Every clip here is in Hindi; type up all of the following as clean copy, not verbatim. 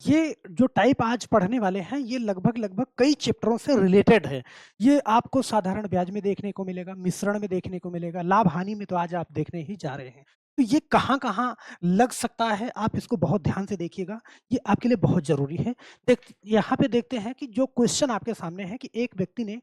ये जो टाइप आज पढ़ने वाले हैं, ये लगभग-लगभग कई चैप्टरों से रिलेटेड है। ये आपको साधारण ब्याज में देखने को मिलेगा, मिश्रण में देखने को मिलेगा, लाभ-हानि में तो आज आप देखने ही जा रहे हैं। तो ये कहाँ-कहाँ लग सकता है, आप इसको बहुत ध्यान से देखिएगा, ये आपके लिए बहुत ज़रूरी है। यहाँ पे देखते हैं कि जो क्वेश्चन आपके सामने है कि एक व्यक्ति ने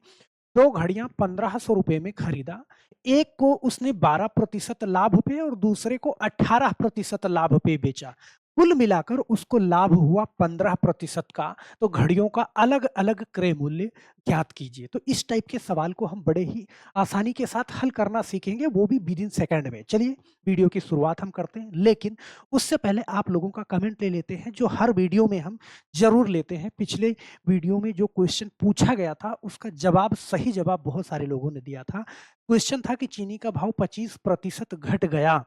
2 घड़ियाँ ₹1500 में खरीदा, एक को उसने 12% लाभ पे और दूसरे को 18% लाभ पे बेचा। कुल मिलाकर उसको लाभ हुआ 15% का, तो घड़ियों का अलग-अलग क्रय मूल्य ज्ञात कीजिए। तो इस टाइप के सवाल को हम बड़े ही आसानी के साथ हल करना सीखेंगे, वो भी विदिन सेकंड में। चलिए, वीडियो की शुरुआत हम करते हैं, लेकिन उससे पहले आप लोगों का कमेंट ले लेते हैं, जो हर वीडियो में हम ज़रूर लेते हैं। पिछले वीडियो में जो क्वेश्चन पूछा गया था उसका जवाब सही जवाब बहुत सारे लोगों ने दिया था। क्वेश्चन था कि चीनी का भाव 25% घट गया,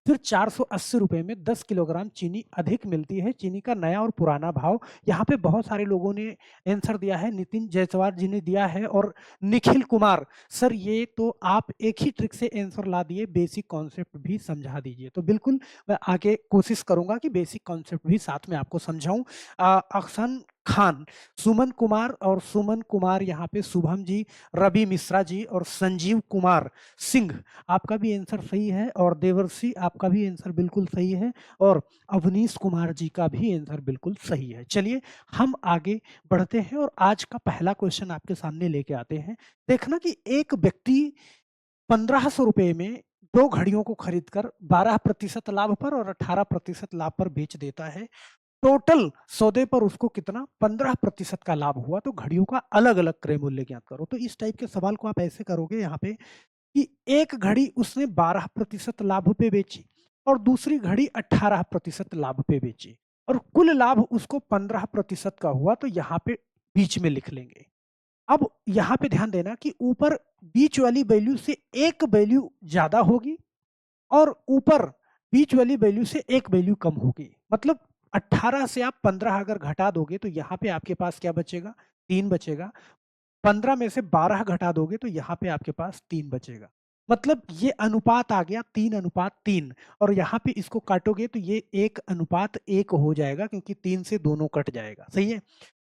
फिर ₹480 में 10 किलोग्राम चीनी अधिक मिलती है। चीनी का नया और पुराना भाव, यहाँ पे बहुत सारे लोगों ने आंसर दिया है। नितिन जायसवाल जी ने दिया है और निखिल कुमार, सर ये तो आप एक ही ट्रिक से आंसर ला दिए, बेसिक कॉन्सेप्ट भी समझा दीजिए। तो बिल्कुल मैं आगे कोशिश करूंगा कि बेसिक कॉन्सेप्ट भी साथ में आपको समझाऊं। अहसन खान, सुमन कुमार और सुमन कुमार, यहाँ पे शुभम जी, रवि मिश्रा जी और संजीव कुमार सिंह, आपका भी आंसर सही है। और देवर्षि, आपका भी आंसर बिल्कुल सही है। और अवनीश कुमार जी का भी आंसर बिल्कुल सही है। चलिए हम आगे बढ़ते हैं और आज का पहला क्वेश्चन आपके सामने लेके आते हैं। देखना कि एक व्यक्ति ₹1500 में 2 घड़ियों को खरीदकर 12% लाभ पर और 18% लाभ पर बेच देता है। टोटल सौदे पर उसको कितना 15% का लाभ हुआ। तो घड़ियों का अलग-अलग क्रय मूल्य ज्ञात करो। तो इस टाइप के सवाल को आप ऐसे करोगे यहाँ पे कि एक घड़ी उसने 12% लाभ पे बेची और दूसरी घड़ी 18% लाभ पे बेची और कुल लाभ उसको 15% का हुआ। तो यहाँ पे बीच में लिख लेंगे। अब यहाँ पे ध्यान देना कि ऊपर बीच वाली वैल्यू से एक वैल्यू ज्यादा होगी और ऊपर बीच वाली वैल्यू से एक वैल्यू कम होगी। मतलब 18 से आप 15 अगर घटा दोगे तो यहाँ पे आपके पास क्या बचेगा, 3 बचेगा। 15 में से 12 घटा दोगे तो यहाँ पे आपके पास 3 बचेगा। मतलब ये अनुपात आ गया 3:3 और यहाँ पे इसको काटोगे तो ये 1:1 हो जाएगा, क्योंकि 3 से दोनों कट जाएगा। सही है।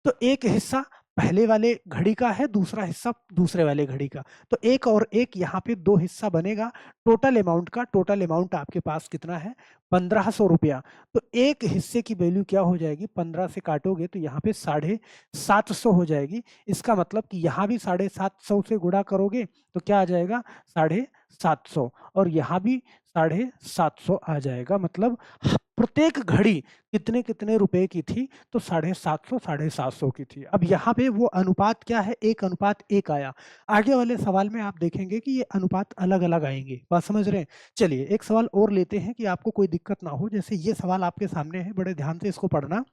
तो एक हिस्सा पहले वाले घड़ी का है, दूसरा हिस्सा दूसरे वाले घड़ी का। तो एक और एक यहाँ पे 2 हिस्सा बनेगा टोटल अमाउंट का। टोटल अमाउंट आपके पास कितना है, 1500 रुपया। तो एक हिस्से की वैल्यू क्या हो जाएगी, 15 से काटोगे तो यहाँ पे 750 हो जाएगी। इसका मतलब कि यहाँ भी 750 से गुणा करोगे तो क्या आ जाएगा, 750, और यहाँ भी 750 आ जाएगा। मतलब प्रत्येक घड़ी कितने कितने रुपए की थी, तो 750 की थी। अब यहाँ पे वो अनुपात क्या है, 1:1 आया। आगे वाले सवाल में आप देखेंगे कि ये अनुपात अलग अलग आएंगे। बात समझ रहे हैं। चलिए एक सवाल और लेते हैं कि आपको कोई दिक्कत ना हो। जैसे ये सवाल आपके सामने है, बड़े ध्यान से इसको पढ़ना।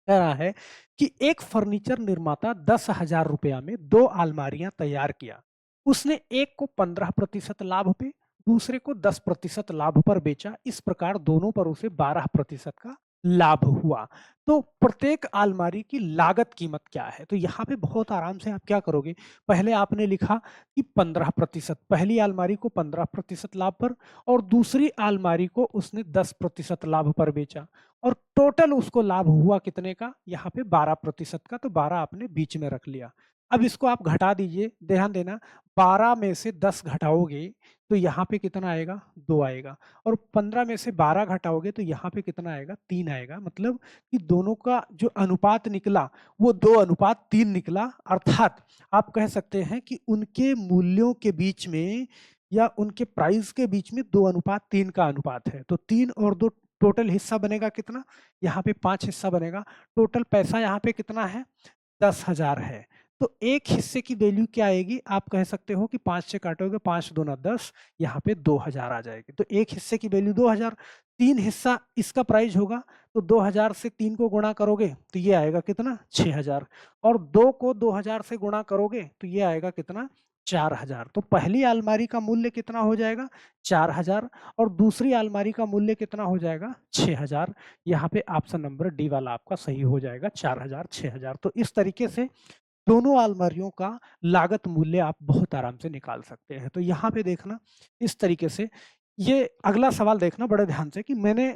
कह रहा है कि एक फर्नीचर निर्माता 10,000 रुपया में 2 अलमारियां तैयार किया। उसने एक को 15% लाभ पे, दूसरे को 10% लाभ पर बेचा। इस प्रकार दोनों पर उसे 12% का लाभ हुआ। तो प्रत्येक अलमारी की लागत कीमत क्या है। तो यहाँ पे बहुत आराम से आप क्या करोगे, पहले आपने लिखा कि 15%, पहली अलमारी को 15% लाभ पर और दूसरी अलमारी को उसने 10% लाभ पर बेचा और टोटल उसको लाभ हुआ कितने का, यहाँ पे 12% का। तो 12 आपने बीच में रख लिया। अब इसको आप घटा दीजिए, ध्यान देना। 12 में से 10 घटाओगे तो यहाँ पे कितना आएगा, 2 आएगा। और 15 में से 12 घटाओगे तो यहाँ पे कितना आएगा, 3 आएगा। मतलब कि दोनों का जो अनुपात निकला वो 2:3 निकला। अर्थात आप कह सकते हैं कि उनके मूल्यों के बीच में या उनके प्राइस के बीच में 2:3 का अनुपात है। तो 3 और 2, टोटल हिस्सा बनेगा कितना, यहाँ पे 5 हिस्सा बनेगा। टोटल पैसा यहाँ पे कितना है, 10,000 है। तो एक हिस्से की वैल्यू क्या आएगी, आप कह सकते हो कि 5 से काटोगे, 5 दूना 10, यहाँ पे 2,000 आ जाएगी। तो एक हिस्से की वैल्यू 2,000। 3 हिस्सा इसका प्राइस होगा, तो 2,000 से 3 को गुणा करोगे तो ये आएगा कितना, 6,000। और 2 को 2,000 से गुणा करोगे तो ये आएगा कितना, 4,000। तो पहली अलमारी का मूल्य कितना हो जाएगा, 4,000, और दूसरी अलमारी का मूल्य कितना हो जाएगा, 6,000। यहाँ पे ऑप्शन नंबर डी वाला आपका सही हो जाएगा, 4,000 6,000। तो इस तरीके से दोनों अलमारियों का लागत मूल्य आप बहुत आराम से निकाल सकते हैं। तो यहाँ पे देखना इस तरीके से। ये अगला सवाल देखना बड़े ध्यान से कि मैंने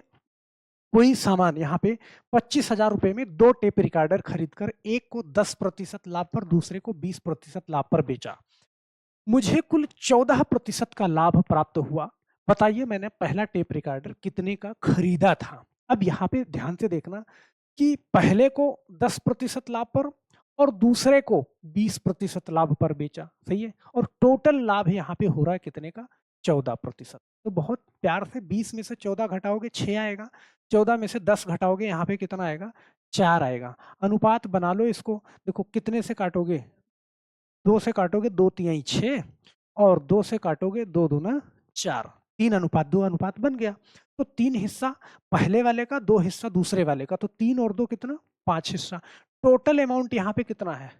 कोई सामान यहाँ पे 25,000 रुपए में 2 टेप रिकॉर्डर खरीदकर एक को 10% लाभ पर दूसरे को 20% लाभ पर बेचा। मुझे कुल 14% का लाभ प्राप्त हुआ। बताइए मैंने पहला टेप रिकॉर्डर कितने का खरीदा था? अब यहाँ पे ध्यान से देखना कि पहले को 10% लाभ पर और दूसरे को 20% लाभ पर बेचा, सही है? और टोटल लाभ यहाँ पे हो रहा है कितने का? 14%। तो बहुत प्यार से 20 में से 14 घटाओगे 6 आएगा, 14 में से 10 घटाओगे यहाँ पे कितना आएगा? 4 आएगा। अनुपात बना लो इसको, देखो कितने से काटोगे? 2 से काटोगे 2 तिहाई 6 और 2 से काटोगे 2 दूना 4, 3 अनुपात 2 अनुपात बन गया। तो 3 हिस्सा पहले वाले का, 2 हिस्सा दूसरे वाले का, तो 3 और 2 कितना? 5 हिस्सा। टोटल अमाउंट यहाँ पे कितना है?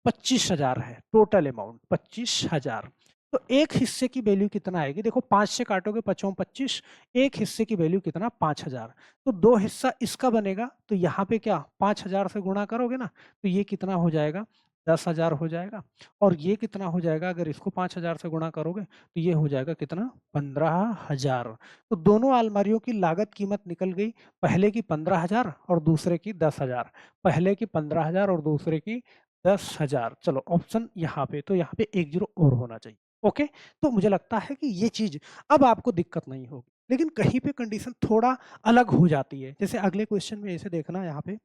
25,000 है टोटल अमाउंट, 25,000। तो एक हिस्से की वैल्यू कितना आएगी? देखो 5 से काटोगे 5 25, एक हिस्से की वैल्यू कितना? 5,000। तो 2 हिस्सा इसका बनेगा, तो यहाँ पे क्या 5,000 से गुणा करोगे ना, तो ये कितना हो जाएगा? 10,000 हो जाएगा। और ये कितना हो जाएगा? अगर इसको 5,000 से गुणा करोगे तो ये हो जाएगा कितना? 15,000। तो दोनों अलमारियों की लागत कीमत निकल गई, पहले की 15,000 और दूसरे की 10,000। पहले की 15,000 और दूसरे की 10,000। चलो ऑप्शन यहाँ पे, तो यहाँ पे 1 जीरो और होना चाहिए। ओके, तो मुझे लगता है कि ये चीज अब आपको दिक्कत नहीं होगी। लेकिन कहीं पे कंडीशन थोड़ा अलग हो जाती है। जैसे अगले क्वेश्चन में ऐसे देखना यहाँ पे,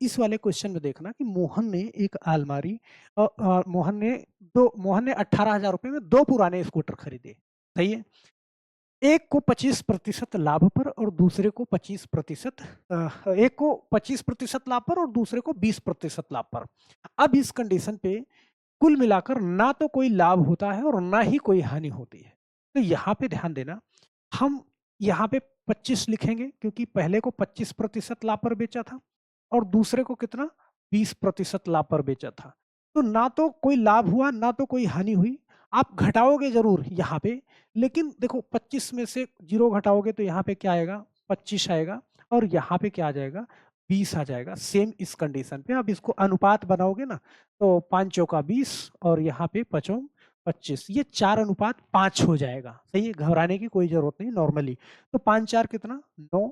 इस वाले क्वेश्चन में देखना कि मोहन ने एक अलमारी मोहन ने 18,000 रुपए में 2 पुराने स्कूटर खरीदे, सही है? एक को 25% लाभ पर और दूसरे को 25%, एक को 25% लाभ पर और दूसरे को 20% लाभ पर। अब इस कंडीशन पे कुल मिलाकर ना तो कोई लाभ होता है और ना ही कोई हानि होती है। तो यहाँ पे ध्यान देना, हम यहाँ पे 25 लिखेंगे क्योंकि पहले को 25% लाभ पर बेचा था और दूसरे को कितना? 20% लाभ पर बेचा था। तो ना तो कोई लाभ हुआ ना तो कोई हानि हुई। आप घटाओगे जरूर यहाँ पे, लेकिन देखो 25 में से 0 घटाओगे तो यहाँ पे क्या आएगा? 25 आएगा और यहाँ पे क्या आ जाएगा? 20 आ जाएगा। सेम इस कंडीशन पे अब इसको अनुपात बनाओगे ना, तो 5 चौका 20 और यहाँ पे 5 25, ये 4 अनुपात 5 हो जाएगा, सही है? घबराने की कोई जरूरत नहीं नॉर्मली। तो 5 4 कितना? 9।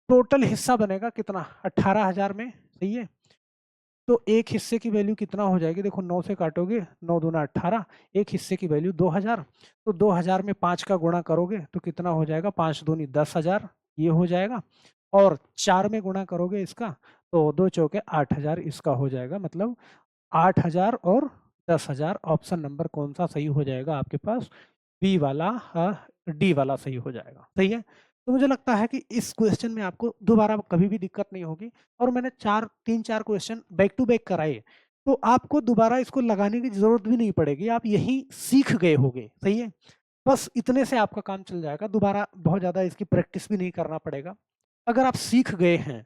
टोटल हिस्सा बनेगा कितना? 18,000 में, सही है? तो एक हिस्से की वैल्यू कितना हो जाएगी? देखो 9 से काटोगे 9 दूना 18, एक हिस्से की वैल्यू 2,000। तो 2,000 में 5 का गुणा करोगे तो कितना हो जाएगा? 5 दूनी 10,000, ये हो जाएगा। और 4 में गुणा करोगे इसका तो 2 चौके 8,000 इसका हो जाएगा। मतलब 8,000 और 10,000। ऑप्शन नंबर कौन सा सही हो जाएगा आपके पास? बी वाला, डी वाला सही हो जाएगा, सही है? तो मुझे लगता है कि इस क्वेश्चन में आपको दोबारा कभी भी दिक्कत नहीं होगी। और मैंने 3-4 क्वेश्चन बैक टू बैक कराए, तो आपको दोबारा इसको लगाने की जरूरत भी नहीं पड़ेगी, आप यही सीख गए होगे, सही है? बस इतने से आपका काम चल जाएगा, दोबारा बहुत ज्यादा इसकी प्रैक्टिस भी नहीं करना पड़ेगा। अगर आप सीख गए हैं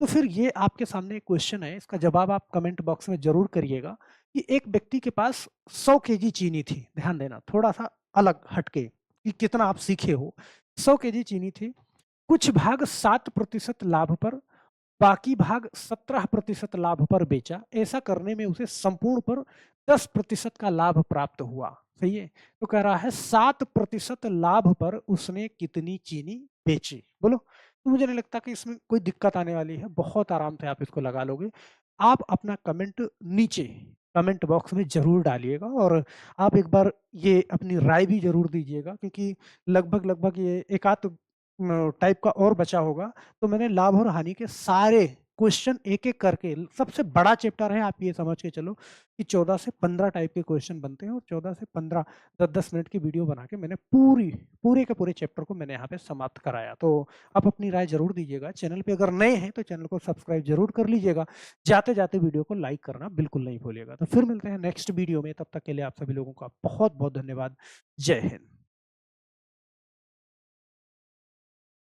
तो फिर ये आपके सामने एक क्वेश्चन है, इसका जवाब आप कमेंट बॉक्स में जरूर करिएगा कि एक व्यक्ति के पास 100 केजी चीनी थी। ध्यान देना, थोड़ा सा अलग हटके कि कितना आप सीखे हो। 100 केजी चीनी थी, कुछ भाग 7% लाभ पर, बाकी भाग 17% लाभ पर बेचा। ऐसा करने में उसे संपूर्ण पर 10% का लाभ प्राप्त हुआ, सही है? तो कह रहा है 7% लाभ पर उसने कितनी चीनी बेची? बोलो। तो मुझे नहीं लगता कि इसमें कोई दिक्कत आने वाली है, बहुत आराम से आप इसको लगा लोगे। आप अपना कमेंट नीचे कमेंट बॉक्स में जरूर डालिएगा और आप एक बार ये अपनी राय भी जरूर दीजिएगा, क्योंकि लगभग लगभग ये एक आध टाइप का और बचा होगा। तो मैंने लाभ और हानि के सारे क्वेश्चन एक एक करके, सबसे बड़ा चैप्टर है, आप ये समझ के चलो कि 14 से 15 टाइप के क्वेश्चन बनते हैं और 14 से 15 10-10 मिनट की वीडियो बना के मैंने पूरे के पूरे चैप्टर को मैंने यहाँ पे समाप्त कराया। तो आप अपनी राय जरूर दीजिएगा। चैनल पे अगर नए हैं तो चैनल को सब्सक्राइब जरूर कर लीजिएगा। जाते जाते वीडियो को लाइक करना बिल्कुल नहीं भूलिएगा। तो फिर मिलते हैं नेक्स्ट वीडियो में, तब तक के लिए आप सभी लोगों का बहुत बहुत धन्यवाद। जय हिंद।